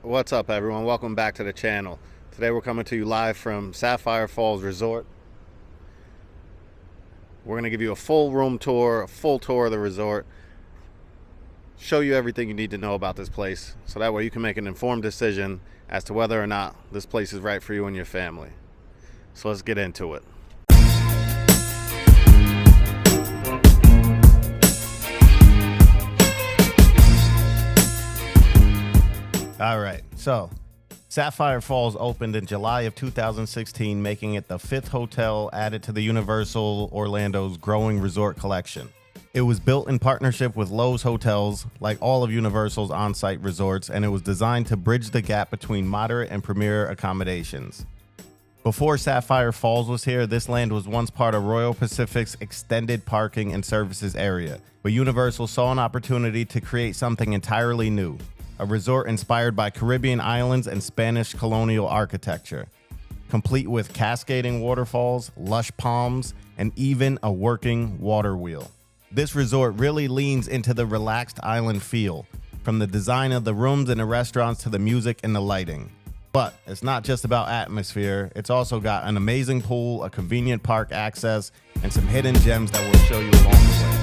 What's up, everyone? Welcome back to the channel. Today we're coming to you live from Sapphire Falls Resort. We're going to give you a full room tour, a full tour of the resort, show you everything you need to know about this place, so that way you can make an informed decision as to whether or not this place is right for you and your family. So let's get into it. All right, so Sapphire Falls opened in July of 2016, making it the fifth hotel added to the Universal Orlando's growing resort collection. It was built in partnership with Loews Hotels, like all of Universal's on-site resorts, and it was designed to bridge the gap between moderate and premier accommodations. Before Sapphire Falls was here, this land was once part of Royal Pacific's extended parking and services area, but Universal saw an opportunity to create something entirely new. A resort inspired by Caribbean islands and Spanish colonial architecture, complete with cascading waterfalls, lush palms, and even a working water wheel. This resort really leans into the relaxed island feel, from the design of the rooms and the restaurants to the music and the lighting. But it's not just about atmosphere, it's also got an amazing pool, a convenient park access, and some hidden gems that we'll show you along the way.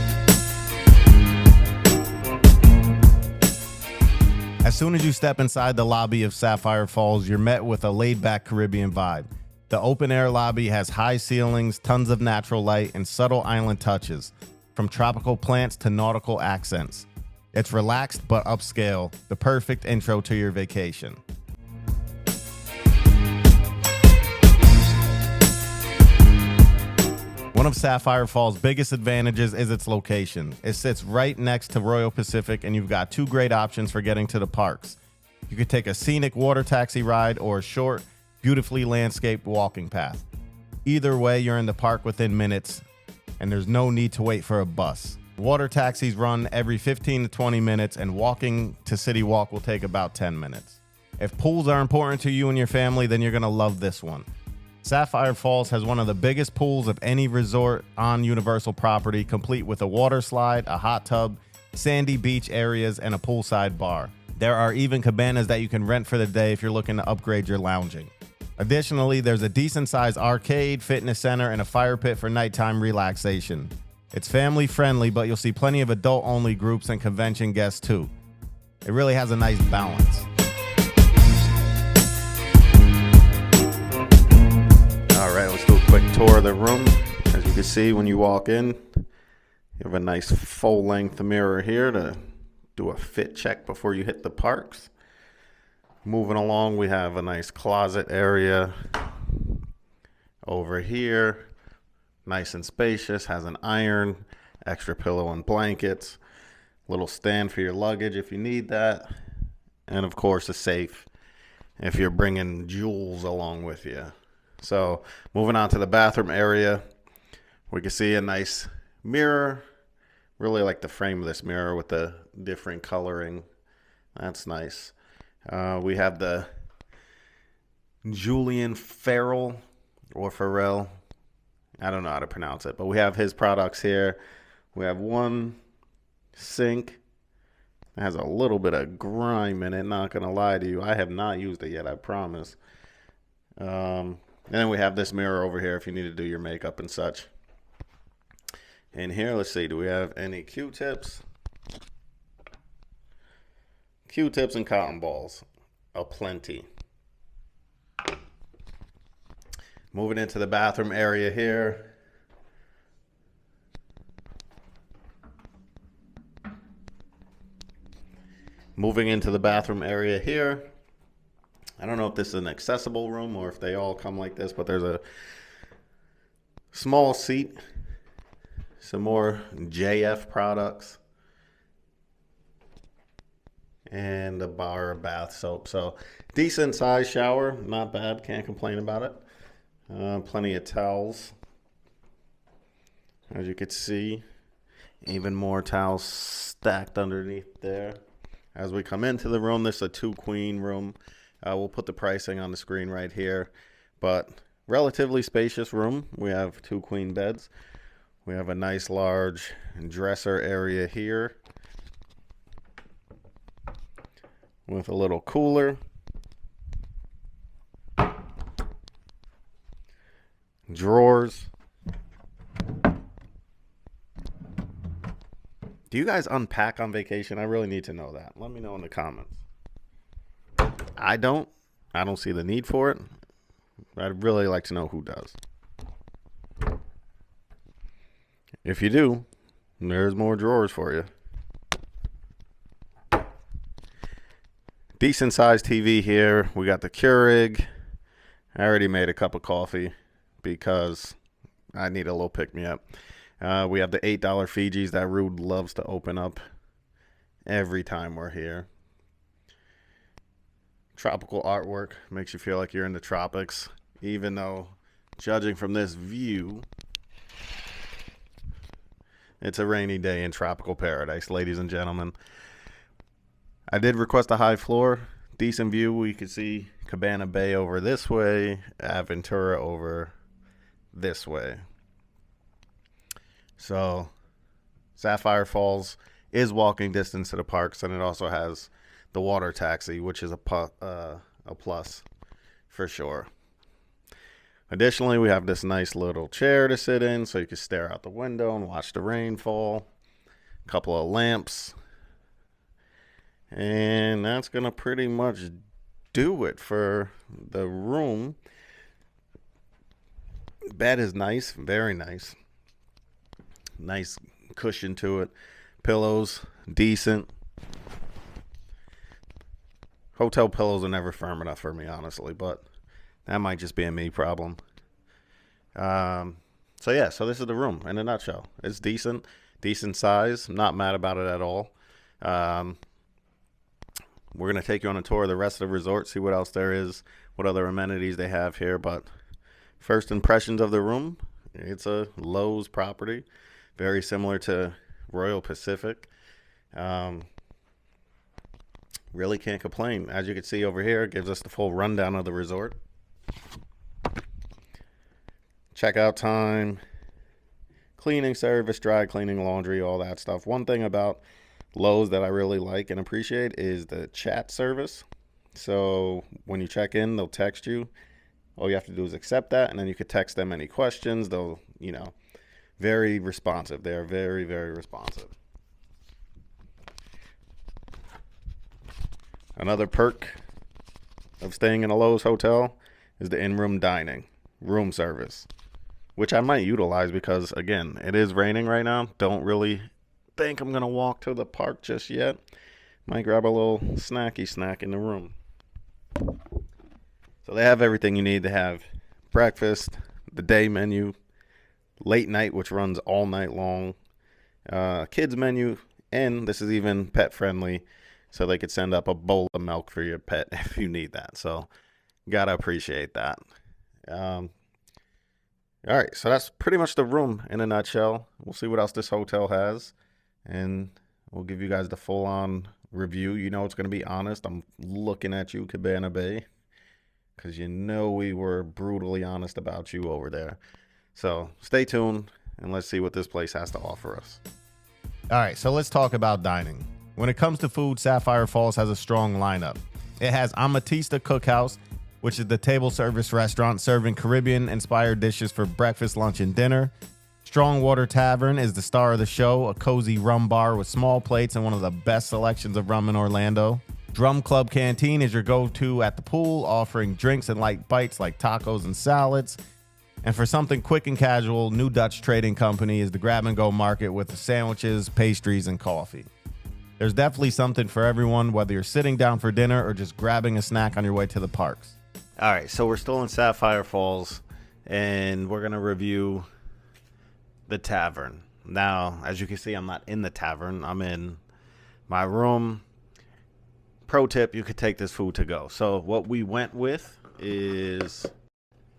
As soon as you step inside the lobby of Sapphire Falls, you're met with a laid-back Caribbean vibe. The open-air lobby has high ceilings, tons of natural light, and subtle island touches, from tropical plants to nautical accents. It's relaxed but upscale, the perfect intro to your vacation. One of Sapphire Falls' biggest advantages is its location. It sits right next to Royal Pacific, and you've got two great options for getting to the parks. You could take a scenic water taxi ride or a short, beautifully landscaped walking path. Either way, you're in the park within minutes, and there's no need to wait for a bus. Water taxis run every 15 to 20 minutes, and walking to City Walk will take about 10 minutes. If pools are important to you and your family, then you're going to love this one. Sapphire Falls has one of the biggest pools of any resort on Universal property, complete with a water slide, a hot tub, sandy beach areas, and a poolside bar. There are even cabanas that you can rent for the day if you're looking to upgrade your lounging. Additionally, there's a decent-sized arcade, fitness center, and a fire pit for nighttime relaxation. It's family-friendly, but you'll see plenty of adult-only groups and convention guests too. It really has a nice balance. All right, let's do a quick tour of the room. As you can see, when you walk in, you have a nice full-length mirror here to do a fit check before you hit the parks. Moving along, we have a nice closet area over here. Nice and spacious, has an iron, extra pillow and blankets, little stand for your luggage if you need that, and of course a safe if you're bringing jewels along with you. So moving on to the bathroom area, we can see a nice mirror. Really like the frame of this mirror with the different coloring. That's nice. We have the Julian Farrell or Farrell. I don't know how to pronounce it, but we have his products here. We have one sink. It has a little bit of grime in it, not going to lie to you. I have not used it yet, I promise. And then we have this mirror over here if you need to do your makeup and such. And here, let's see, do we have any Q-tips? Q-tips and cotton balls, aplenty. Moving into the bathroom area here. Moving into the bathroom area here. I don't know if this is an accessible room or if they all come like this, but there's a small seat, some more JF products, and a bar of bath soap. So decent size shower, not bad, can't complain about it. Plenty of towels, as you can see. Even more towels stacked underneath there. As we come into the room, this is a 2-queen room. We'll put the pricing on the screen right here, but relatively spacious room. We have 2 queen beds. We have a nice large dresser area here with a little cooler. Drawers. Do you guys unpack on vacation? I really need to know that. Let me know in the comments. I don't. I don't see the need for it. I'd really like to know who does. If you do, there's more drawers for you. Decent sized TV here. We got the Keurig. I already made a cup of coffee because I need a little pick-me-up. We have the $8 Fijis that Rude loves to open up every time we're here. Tropical artwork makes you feel like you're in the tropics, even though, judging from this view, it's a rainy day in tropical paradise, ladies and gentlemen. I did request a high floor, decent view. We could see Cabana Bay over this way, Aventura over this way. So, Sapphire Falls is walking distance to the parks, and it also has the water taxi, which is a plus for sure. Additionally, we have this nice little chair to sit in so you can stare out the window and watch the rain fall. A couple of lamps. And that's going to pretty much do it for the room. Bed is nice, very nice. Nice cushion to it. Pillows, decent. Hotel pillows are never firm enough for me, honestly, but that might just be a me problem. So this is the room in a nutshell. It's decent size. I'm not mad about it at all. We're going to take you on a tour of the rest of the resort, see what else there is, what other amenities they have here. But first impressions of the room, it's a Loews property, very similar to Royal Pacific. Really can't complain. As you can see over here, it gives us the full rundown of the resort. Checkout time, cleaning service, dry cleaning, laundry, all that stuff. One thing about Loews that I really like and appreciate is the chat service. So when you check in, they'll text you. All you have to do is accept that, and then you could text them any questions. They'll, very responsive. They're very, very responsive. Another perk of staying in a Loews hotel is the in-room dining, room service, which I might utilize because, again, it is raining right now. Don't really think I'm going to walk to the park just yet. Might grab a little snacky snack in the room. So they have everything you need to have breakfast, the day menu, late night, which runs all night long, kids menu, and this is even pet friendly. So they could send up a bowl of milk for your pet if you need that. So, gotta appreciate that. All right, so that's pretty much the room in a nutshell. We'll see what else this hotel has, and we'll give you guys the full-on review. You know it's going to be honest. I'm looking at you, Cabana Bay, because we were brutally honest about you over there. So, stay tuned, and let's see what this place has to offer us. All right, so let's talk about dining. When it comes to food, Sapphire Falls has a strong lineup. It has Amatista Cookhouse, which is the table service restaurant serving Caribbean-inspired dishes for breakfast, lunch, and dinner. Strong Water Tavern is the star of the show, a cozy rum bar with small plates and one of the best selections of rum in Orlando. Drum Club Canteen is your go-to at the pool, offering drinks and light bites like tacos and salads. And for something quick and casual, New Dutch Trading Company is the grab-and-go market with the sandwiches, pastries, and coffee. There's definitely something for everyone, whether you're sitting down for dinner or just grabbing a snack on your way to the parks. All right, so we're still in Sapphire Falls, and we're going to review the tavern. Now, as you can see, I'm not in the tavern. I'm in my room. Pro tip, you could take this food to go. So what we went with is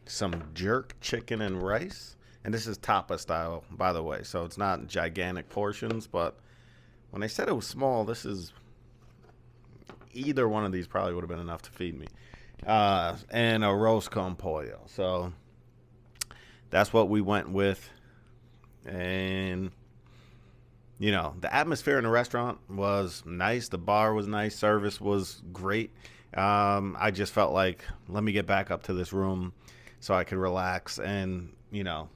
some jerk chicken and rice. And this is tapa style, by the way. So it's not gigantic portions, but when they said it was small, this is either one of these probably would have been enough to feed me. And a roast con pollo. So that's what we went with. And, the atmosphere in the restaurant was nice. The bar was nice. Service was great. I just felt like, let me get back up to this room so I could relax. And you know,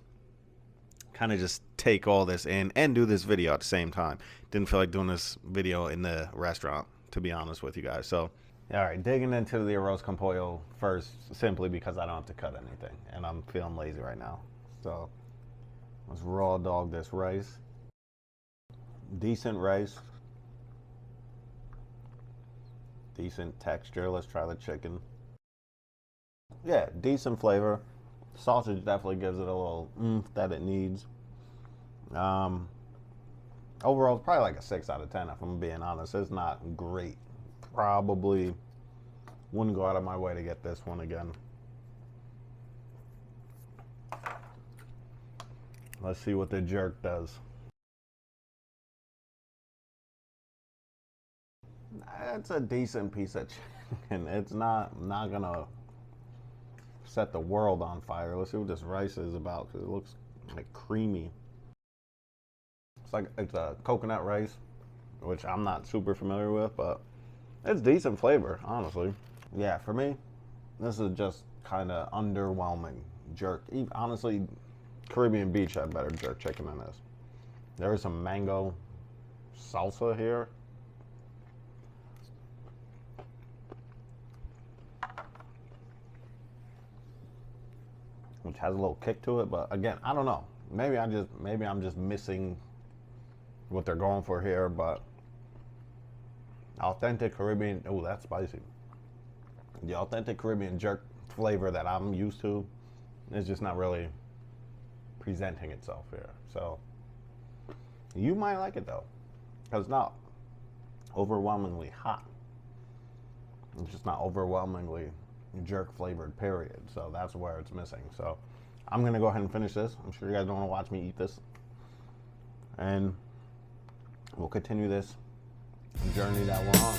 kind of just take all this in and do this video at the same time. Didn't feel like doing this video in the restaurant, to be honest with you guys. So, all right, digging into the arroz con pollo first, simply because I don't have to cut anything, and I'm feeling lazy right now. So, let's raw dog this rice. Decent rice. Decent texture. Let's try the chicken. Yeah, decent flavor. Sausage definitely gives it a little oomph that it needs. Overall, it's probably like a 6 out of 10 if I'm being honest. It's not great. Probably wouldn't go out of my way to get this one again. Let's see what the jerk does. It's a decent piece of chicken. It's not gonna set the world on fire. Let's see what this rice is about, because it looks like creamy. It's a coconut rice, which I'm not super familiar with, but it's decent flavor, honestly. Yeah, for me, this is just kind of underwhelming jerk. Honestly, Caribbean Beach had better jerk chicken than this. There is some mango salsa here. Which has a little kick to it, but again, I don't know. Maybe I'm just missing what they're going for here, but authentic Caribbean, oh, that's spicy. The authentic Caribbean jerk flavor that I'm used to is just not really presenting itself here. So you might like it though, because it's not overwhelmingly hot. It's just not overwhelmingly jerk flavored, period. So that's where it's missing. So I'm gonna go ahead and finish this. I'm sure you guys don't want to watch me eat this, and we'll continue this journey that we're on.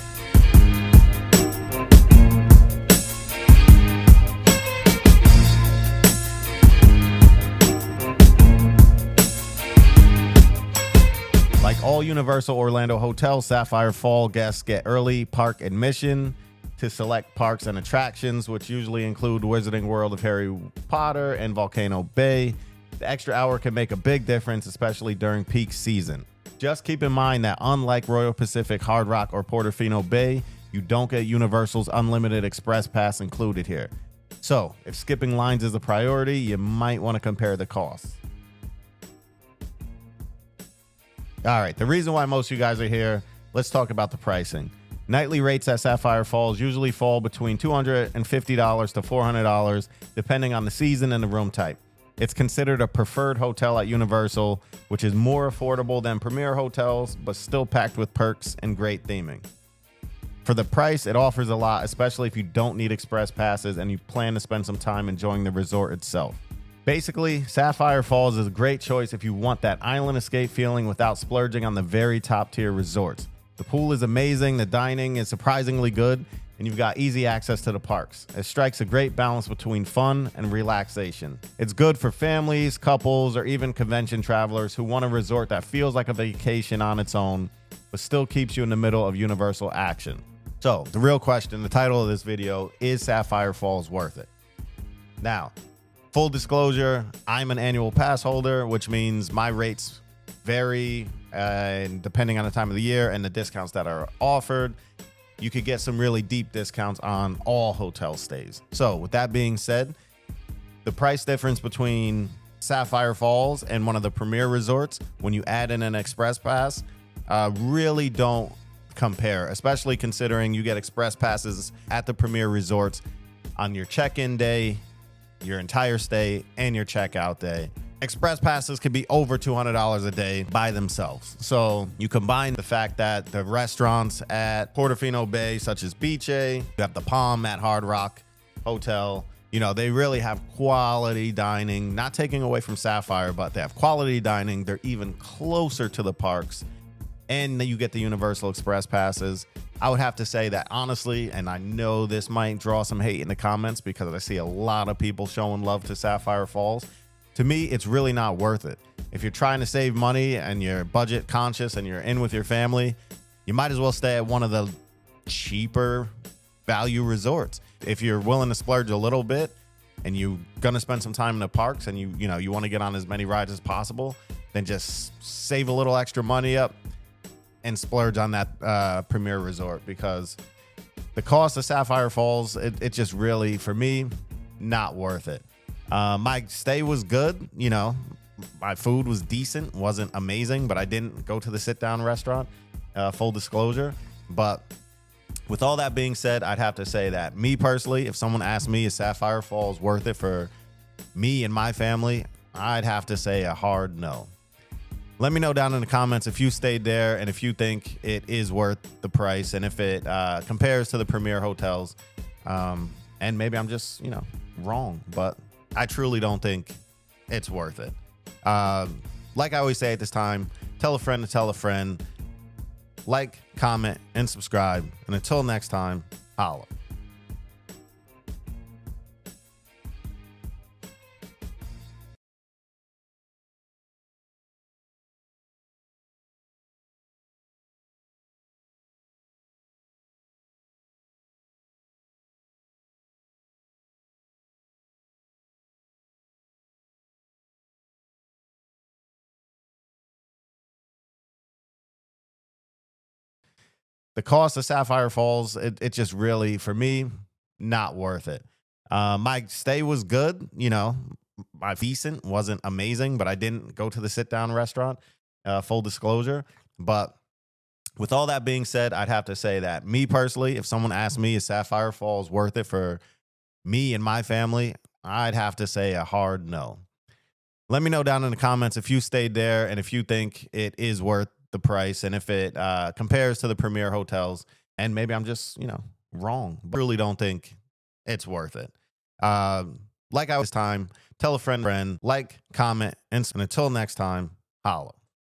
Like all Universal Orlando hotels, Sapphire Fall guests get early park admission to select parks and attractions, which usually include Wizarding World of Harry Potter and Volcano Bay. The extra hour can make a big difference, especially during peak season. Just keep in mind that unlike Royal Pacific, Hard Rock, or Portofino Bay, you don't get Universal's unlimited express pass included here. So if skipping lines is a priority, you might want to compare the costs. All right, the reason why most of you guys are here, let's talk about the pricing. Nightly rates at Sapphire Falls usually fall between $250 to $400, depending on the season and the room type. It's considered a preferred hotel at Universal, which is more affordable than premier hotels, but still packed with perks and great theming. For the price, it offers a lot, especially if you don't need express passes and you plan to spend some time enjoying the resort itself. Basically, Sapphire Falls is a great choice if you want that island escape feeling without splurging on the very top tier resorts. The pool is amazing, the dining is surprisingly good, and you've got easy access to the parks. It strikes a great balance between fun and relaxation. It's good for families, couples, or even convention travelers who want a resort that feels like a vacation on its own, but still keeps you in the middle of Universal action. So, the real question, the title of this video, is Sapphire Falls worth it? Now, full disclosure, I'm an annual pass holder, which means my rates vary depending on the time of the year and the discounts that are offered. You could get some really deep discounts on all hotel stays. So with that being said, the price difference between Sapphire Falls and one of the premier resorts, when you add in an express pass, really don't compare, especially considering you get express passes at the premier resorts on your check-in day, your entire stay, and your checkout day. Express passes can be over $200 a day by themselves. So you combine the fact that the restaurants at Portofino Bay, such as Beach A, you have the Palm at Hard Rock Hotel, you know, they really have quality dining, not taking away from Sapphire, but they have quality dining. They're even closer to the parks, and then you get the Universal Express passes. I would have to say that honestly, and I know this might draw some hate in the comments because I see a lot of people showing love to Sapphire Falls. To me, it's really not worth it. If you're trying to save money and you're budget conscious and you're in with your family, you might as well stay at one of the cheaper value resorts. If you're willing to splurge a little bit, and you're gonna spend some time in the parks, and you want to get on as many rides as possible, then just save a little extra money up and splurge on that premier resort, because the cost of Sapphire Falls, it just really, for me, not worth it. My stay was good. My food was decent, wasn't amazing, but I didn't go to the sit-down restaurant, full disclosure. But with all that being said, I'd have to say that me personally, if someone asked me, is Sapphire Falls worth it for me and my family, I'd have to say a hard no. Let me know down in the comments if you stayed there and if you think it is worth the price, and if it compares to the premier hotels. And maybe I'm just, wrong, but I truly don't think it's worth it. Like I always say at this time, tell a friend to tell a friend. Like, comment, and subscribe. And until next time, holla. The cost of Sapphire Falls, it just really, for me, not worth it. My stay was good, my decent, wasn't amazing, but I didn't go to the sit-down restaurant, full disclosure. But with all that being said, I'd have to say that me personally, if someone asked me, is Sapphire Falls worth it for me and my family, I'd have to say a hard no. Let me know down in the comments if you stayed there and if you think it is worth the price, and if it compares to the premier hotels. And maybe I'm just, wrong, but I really don't think it's worth it. Like I was time, tell a friend, like, comment, and until next time, holla.